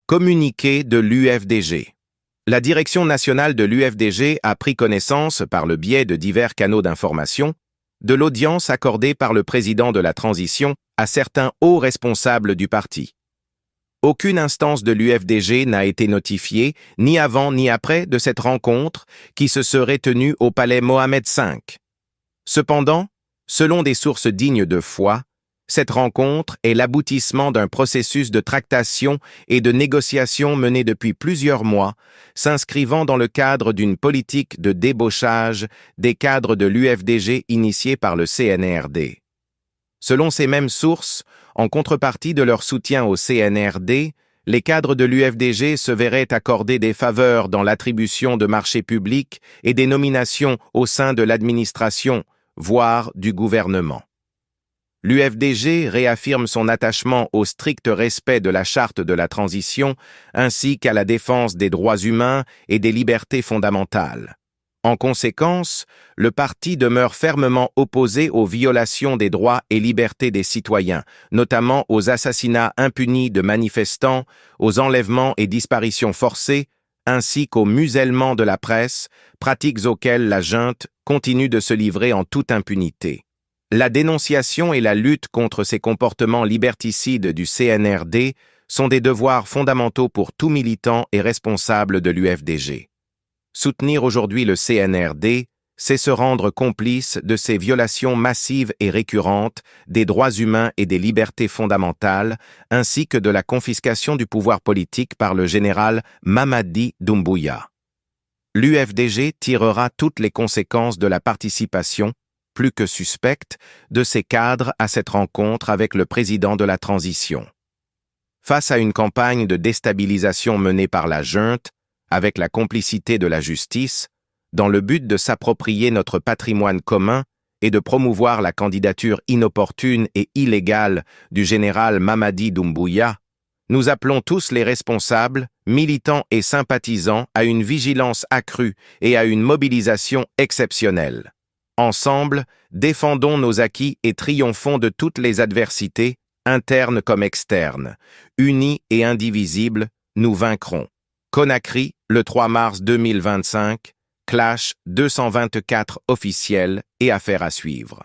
Communiqué de l'UFDG. La direction nationale de l'UFDG a pris connaissance, par le biais de divers canaux d'information, de l'audience accordée par le président de la transition à certains hauts responsables du parti. Aucune instance de l'UFDG n'a été notifiée, ni avant ni après, de cette rencontre qui se serait tenue au palais Mohamed V. Cependant, selon des sources dignes de foi, cette rencontre est l'aboutissement d'un processus de tractation et de négociation mené depuis plusieurs mois, s'inscrivant dans le cadre d'une politique de débauchage des cadres de l'UFDG initiée par le CNRD. Selon ces mêmes sources, en contrepartie de leur soutien au CNRD, les cadres de l'UFDG se verraient accorder des faveurs dans l'attribution de marchés publics et des nominations au sein de l'administration, voire du gouvernement. L'UFDG réaffirme son attachement au strict respect de la Charte de la transition ainsi qu'à la défense des droits humains et des libertés fondamentales. En conséquence, le parti demeure fermement opposé aux violations des droits et libertés des citoyens, notamment aux assassinats impunis de manifestants, aux enlèvements et disparitions forcées, ainsi qu'au musellement de la presse, pratiques auxquelles la junte continue de se livrer en toute impunité. La dénonciation et la lutte contre ces comportements liberticides du CNRD sont des devoirs fondamentaux pour tout militant et responsable de l'UFDG. Soutenir aujourd'hui le CNRD, c'est se rendre complice de ces violations massives et récurrentes des droits humains et des libertés fondamentales, ainsi que de la confiscation du pouvoir politique par le général Mamadi Doumbouya. L'UFDG tirera toutes les conséquences de la participation, plus que suspecte, de ces cadres à cette rencontre avec le président de la transition. Face à une campagne de déstabilisation menée par la junte, avec la complicité de la justice, dans le but de s'approprier notre patrimoine commun et de promouvoir la candidature inopportune et illégale du général Mamadi Doumbouya, nous appelons tous les responsables, militants et sympathisants à une vigilance accrue et à une mobilisation exceptionnelle. Ensemble, défendons nos acquis et triomphons de toutes les adversités, internes comme externes. Unis et indivisibles, nous vaincrons. Conakry, le 3 mars 2025, Clash 224 officiel et affaire à suivre.